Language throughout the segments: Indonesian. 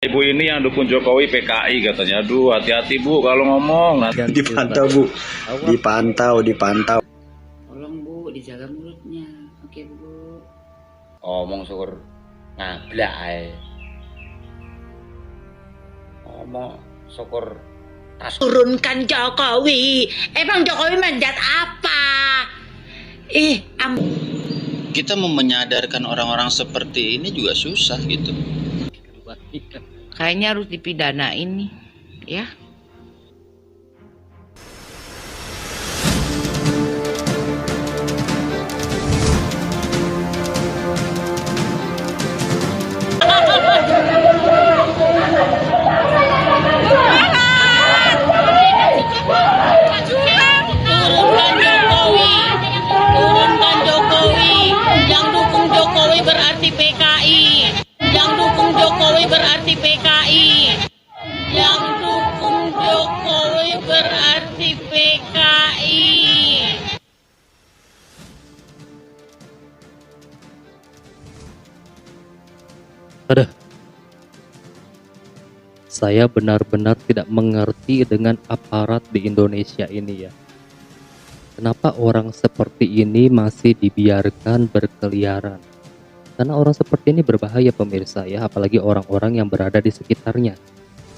Ibu ini yang dukung Jokowi PKI katanya. Aduh, hati-hati Bu kalau ngomong. Dipantau Bu, dipantau. Tolong Bu, dijaga mulutnya. Oke Bu. Ngomong syukur ngablak ae. Ngomong syukur tas. Turunkan Jokowi. Emang Jokowi manjat apa? Kita mau menyadarkan orang-orang seperti ini juga susah gitu. Kayaknya harus dipidanain nih, ya. Turunkan Jokowi, yang dukung Jokowi berarti PKI, yang dukung Jokowi berarti PKI, yang dukung Jokowi berarti PKI. Aduh, saya benar-benar tidak mengerti dengan aparat di Indonesia ini ya. Kenapa orang seperti ini masih dibiarkan berkeliaran? Karena orang seperti ini berbahaya pemirsa ya, apalagi orang-orang yang berada di sekitarnya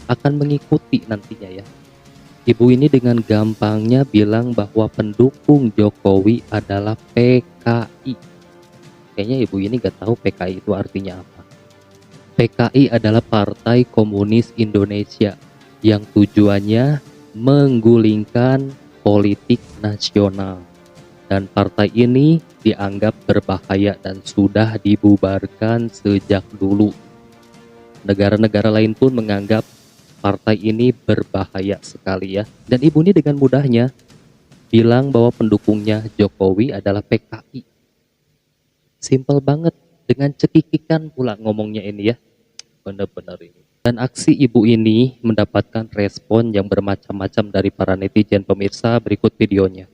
akan mengikuti nantinya ya. Ibu ini dengan gampangnya bilang bahwa pendukung Jokowi adalah PKI. Kayaknya ibu ini gak tahu PKI itu artinya apa. PKI adalah Partai Komunis Indonesia yang tujuannya menggulingkan politik nasional, dan partai ini dianggap berbahaya dan sudah dibubarkan sejak dulu. Negara-negara lain pun menganggap partai ini berbahaya sekali ya, dan ibu ini dengan mudahnya bilang bahwa pendukungnya Jokowi adalah PKI. Simple banget, dengan cekikikan pula ngomongnya ini ya, benar-benar ini. Dan aksi ibu ini mendapatkan respon yang bermacam-macam dari para netizen pemirsa. Berikut videonya.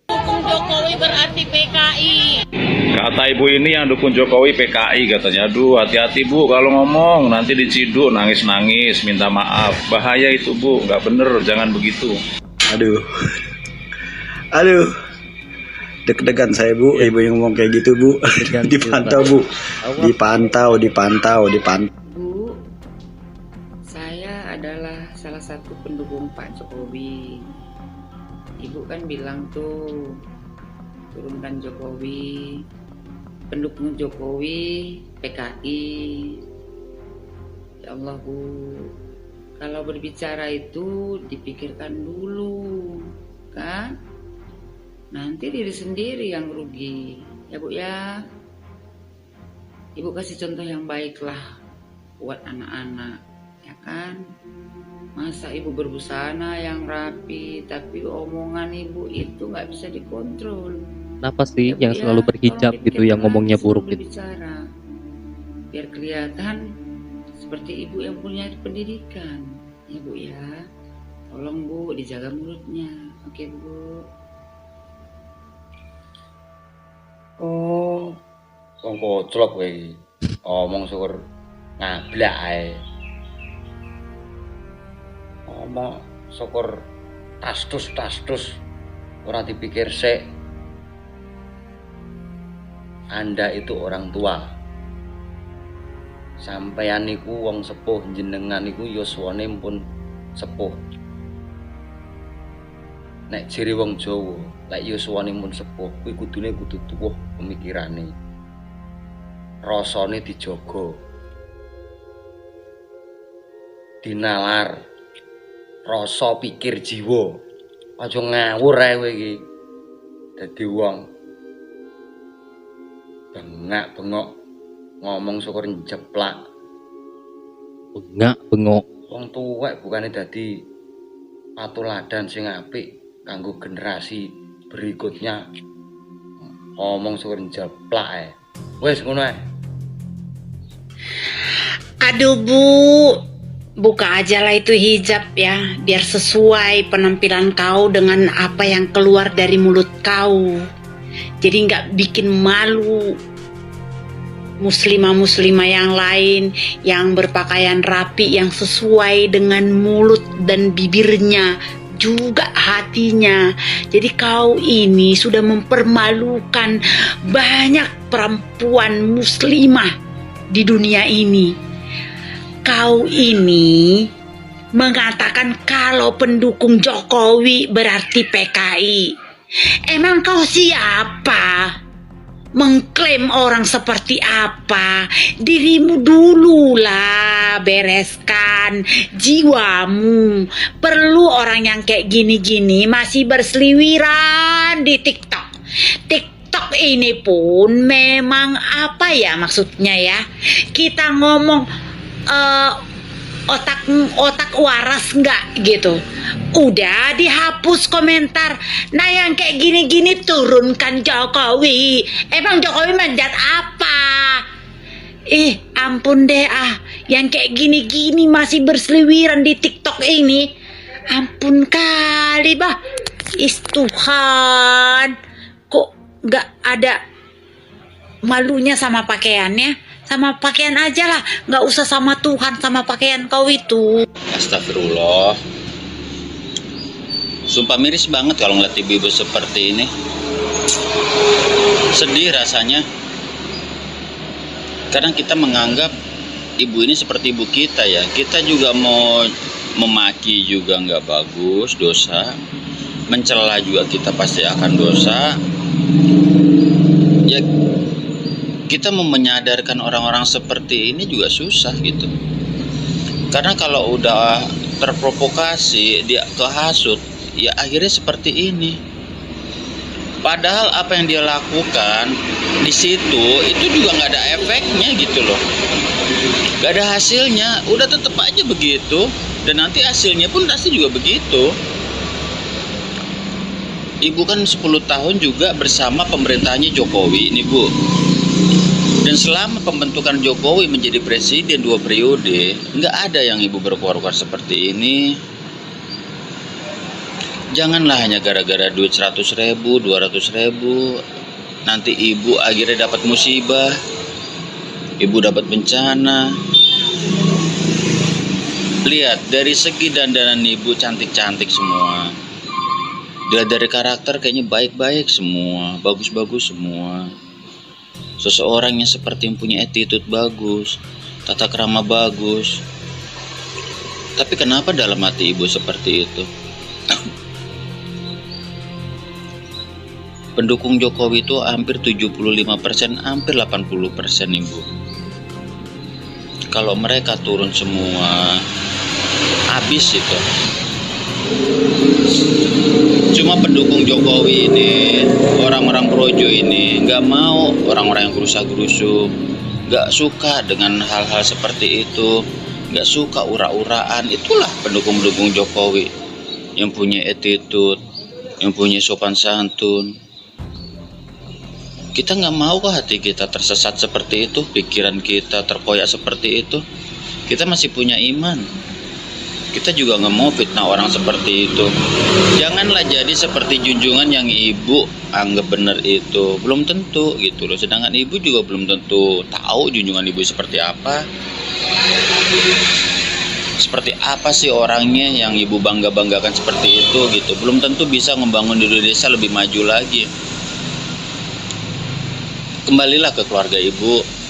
Dukung Jokowi berarti PKI. Kata ibu ini yang dukung Jokowi PKI katanya. Aduh, hati-hati Bu kalau ngomong. Nanti diciduk, nangis-nangis, minta maaf. Bahaya itu Bu, nggak bener, jangan begitu. Aduh, deg-degan saya Bu, ibu yang ngomong kayak gitu Bu. Dipantau Bu, dipantau. Bu, saya adalah salah satu pendukung Pak Jokowi. Ibu kan bilang tuh, turunkan Jokowi, pendukung Jokowi PKI. Ya Allah Bu, kalau berbicara itu dipikirkan dulu, kan? Nanti diri sendiri yang rugi, ya Bu ya. Ibu kasih contoh yang baik lah buat anak-anak, ya kan? Masa ibu berbusana yang rapi, tapi omongan ibu itu nggak bisa dikontrol. Kenapa sih Ya, yang Bu, selalu ya, berhijab tolong gitu yang dipikirkan ngomongnya lagi buruk sebelum gitu? berbicara. Biar kelihatan seperti ibu yang punya pendidikan, ya Bu ya. Tolong Bu, dijaga mulutnya, oke Bu. Oh, wong koclok kowe iki. Ngomong syukur ngablak ae. Ngomong syukur tastus ora dipikir sik. Anda itu orang tua. Sampeyan niku wong sepuh, jenengan niku yuswane pun sepuh. Nek jere wong Jawa, lek yuswane mun sepuh, kuwi kudune kudu tuwuh pemikirane. Rasane dijaga. Dinalar. Rasa pikir jiwa. Aja ngawur ae kowe iki. Dadi wong bengak-bengok ngomong syukur njeplak. Bengak-bengok. Wong tuwek bukane dadi patuladan sing apik kanggo generasi berikutnya. Ngomong syukur njeplak ae. Wis ngono ae. Aduh Bu, buka aja lah itu hijab ya, biar sesuai penampilan kau dengan apa yang keluar dari mulut kau. Jadi nggak bikin malu. muslimah-muslimah yang lain yang berpakaian rapi yang sesuai dengan mulut dan bibirnya, juga hatinya. Jadi kau ini sudah mempermalukan banyak perempuan muslimah di dunia ini. Kau ini mengatakan kalau pendukung Jokowi berarti PKI. Emang kau siapa? Mengklaim orang seperti apa? Dirimu dulu lah, bereskan jiwamu. Perlu orang yang kayak gini-gini masih berseliweran di TikTok. TikTok ini pun memang apa ya maksudnya ya? Kita ngomong otak waras nggak gitu, udah dihapus komentar. Nah yang kayak gini-gini turunkan Jokowi. Emang Jokowi manjat apa? Ampun deh yang kayak gini-gini masih berseliweran di TikTok ini. Ampun kali bah. Tuhan, kok nggak ada malunya sama pakaiannya? Sama pakaian aja lah, nggak usah sama Tuhan, sama pakaian kau itu. Astagfirullah. Sumpah miris banget kalau ngeliat ibu-ibu seperti ini. Sedih rasanya. Kadang kita menganggap ibu ini seperti ibu kita ya. Kita juga mau memaki juga nggak bagus, dosa. Mencela juga kita pasti akan dosa. Ya, kita mau menyadarkan orang-orang seperti ini juga susah gitu. Karena kalau udah terprovokasi, dia kehasut, ya akhirnya seperti ini. Padahal apa yang dia lakukan di situ itu juga nggak ada efeknya gitu loh. Nggak ada hasilnya, udah tetep aja begitu. Dan nanti hasilnya pun pasti juga begitu. Ibu kan 10 tahun juga bersama pemerintahnya Jokowi ini Bu. Dan selama pembentukan Jokowi menjadi presiden 2 periode, nggak ada yang ibu berkuar-kuar seperti ini. Janganlah hanya gara-gara duit 100.000, 200.000, nanti ibu akhirnya dapat musibah, ibu dapat bencana. Lihat, dari segi dandanan ibu cantik-cantik semua. Dilihat dari karakter kayaknya baik-baik semua, bagus-bagus semua. Seseorang yang seperti punya attitude bagus, tata krama bagus. Tapi kenapa dalam hati ibu seperti itu? Pendukung Jokowi itu hampir 75%, hampir 80% ibu. Kalau mereka turun semua, habis itu. Cuma pendukung Jokowi ini, orang-orang projo ini nggak mau orang-orang yang gerusa-gerusu, nggak suka dengan hal-hal seperti itu, nggak suka ura-uraan. Itulah pendukung-pendukung Jokowi yang punya attitude, yang punya sopan santun. Kita nggak mau kok hati kita tersesat seperti itu, pikiran kita terkoyak seperti itu. Kita masih punya iman. Kita juga nggak mau fitnah orang seperti itu. Janganlah jadi seperti junjungan yang ibu anggap benar itu. Belum tentu gitu loh. Sedangkan ibu juga belum tentu tahu junjungan ibu seperti apa. Seperti apa sih orangnya yang ibu bangga-banggakan seperti itu gitu. Belum tentu bisa membangun Indonesia lebih maju lagi. Kembalilah ke keluarga ibu.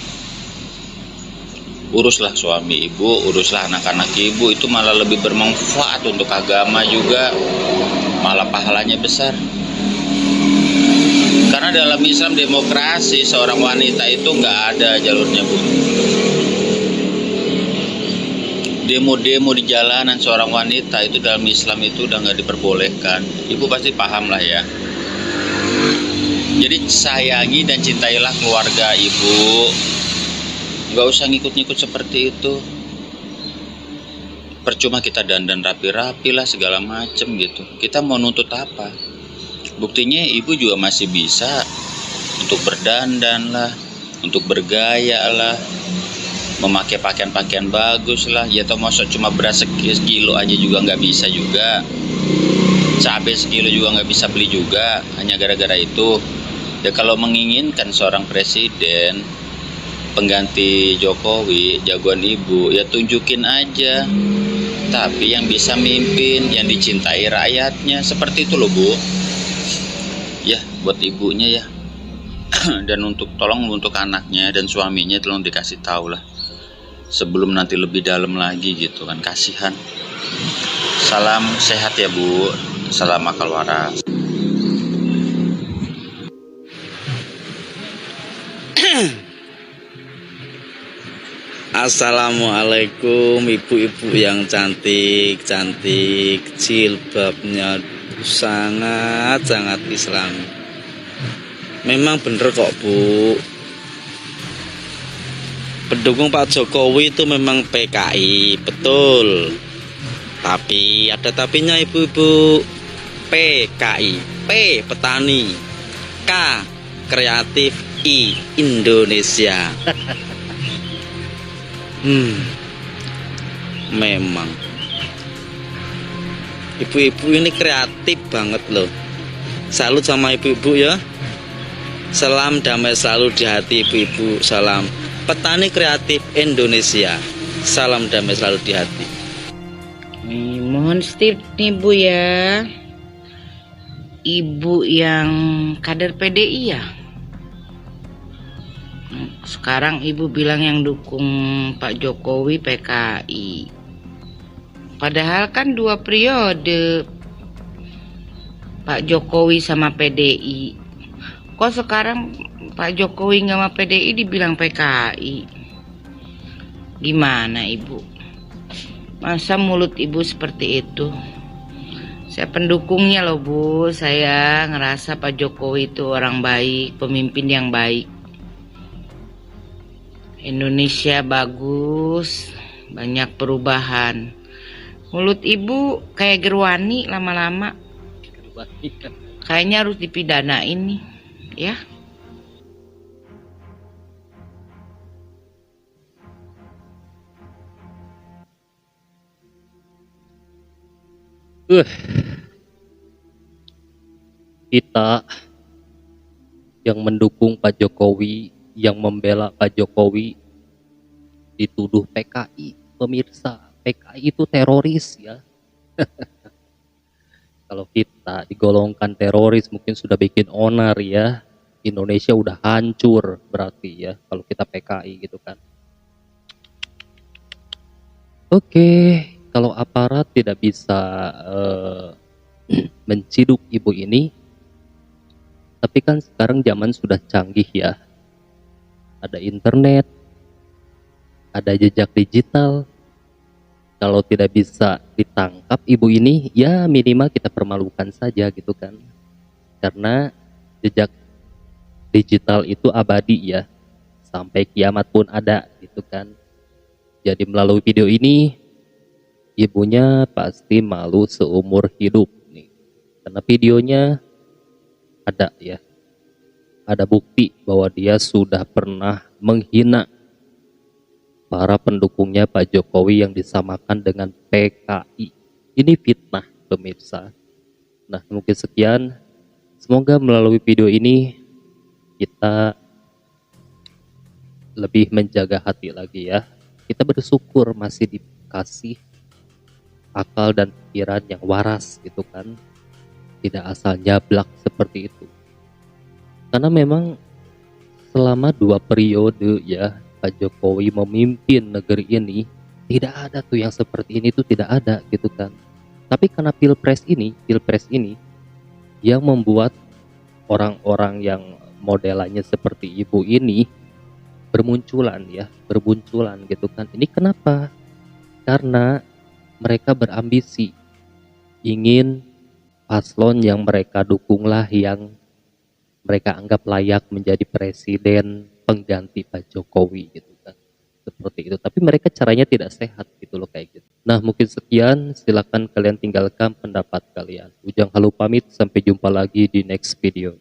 Uruslah suami ibu, uruslah anak-anak ibu, itu malah lebih bermanfaat untuk agama juga, malah pahalanya besar. Karena dalam Islam demokrasi seorang wanita itu nggak ada jalurnya Bu. Demo-demo di jalanan seorang wanita itu dalam Islam itu udah nggak diperbolehkan. Ibu pasti paham lah ya. Jadi sayangi dan cintailah keluarga ibu. Nggak usah ngikut-ngikut seperti itu. Percuma kita dandan rapi-rapi lah segala macem gitu. Kita mau nuntut apa? Buktinya ibu juga masih bisa untuk berdandan lah, untuk bergaya lah, memakai pakaian-pakaian bagus lah. Ya toh maksud cuma beras sekilo aja juga nggak bisa juga. Cabai sekilo juga nggak bisa beli juga. Hanya gara-gara itu. Ya kalau menginginkan seorang presiden, pengganti Jokowi, jagoan ibu, ya tunjukin aja. Tapi yang bisa mimpin, yang dicintai rakyatnya, seperti itu loh Bu. Ya, buat ibunya ya. Dan tolong untuk anaknya dan suaminya tolong dikasih tahu lah. Sebelum nanti lebih dalam lagi gitu kan, kasihan. Salam sehat ya Bu. Salam akal waras. Assalamualaikum ibu-ibu yang cantik-cantik, jilbabnya sangat-sangat islami. Memang bener kok Bu, pendukung Pak Jokowi itu memang PKI, betul. Tapi ada tapinya ibu-ibu. PKI, P petani, K kreatif, I Indonesia. Memang ibu-ibu ini kreatif banget loh. Salut sama ibu-ibu ya. Salam damai selalu di hati ibu-ibu. Salam petani kreatif Indonesia. Salam damai selalu di hati. Nih, mohon stip nih Bu ya. Ibu yang kader PDI ya. Sekarang ibu bilang yang dukung Pak Jokowi PKI. Padahal kan 2 periode Pak Jokowi sama PDI. Kok sekarang Pak Jokowi sama PDI dibilang PKI? Gimana ibu? Masa mulut ibu seperti itu? Saya pendukungnya loh Bu. Saya ngerasa Pak Jokowi itu orang baik, pemimpin yang baik. Indonesia bagus, banyak perubahan. Mulut ibu kayak gerwani lama-lama. Kayaknya harus dipidanain nih, ya. Kita yang mendukung Pak Jokowi, yang membela Pak Jokowi, dituduh PKI. Pemirsa, PKI itu teroris ya. Kalau kita digolongkan teroris mungkin sudah bikin onar ya. Indonesia udah hancur berarti ya kalau kita PKI gitu kan. Oke, kalau aparat tidak bisa menciduk ibu ini, tapi kan sekarang zaman sudah canggih ya. Ada internet, ada jejak digital. Kalau tidak bisa ditangkap ibu ini, ya minimal kita permalukan saja gitu kan. Karena jejak digital itu abadi ya, sampai kiamat pun ada gitu kan. Jadi melalui video ini, ibunya pasti malu seumur hidup nih. Karena videonya ada ya. Ada bukti bahwa dia sudah pernah menghina para pendukungnya Pak Jokowi yang disamakan dengan PKI. Ini fitnah pemirsa. Nah mungkin sekian. Semoga melalui video ini kita lebih menjaga hati lagi ya. Kita bersyukur masih dikasih akal dan pikiran yang waras gitu kan. Tidak asal nyablak seperti itu. Karena memang selama 2 periode ya Pak Jokowi memimpin negeri ini, tidak ada tuh yang seperti ini tuh tidak ada gitu kan. Tapi karena pilpres ini yang membuat orang-orang yang modelannya seperti ibu ini bermunculan gitu kan. Ini kenapa? Karena mereka berambisi ingin paslon yang mereka dukunglah yang mereka anggap layak menjadi presiden pengganti Pak Jokowi gitu kan. Seperti itu. Tapi mereka caranya tidak sehat gitu loh kayak gitu. Nah mungkin sekian, silakan kalian tinggalkan pendapat kalian. Ujang Halu pamit, sampai jumpa lagi di next video.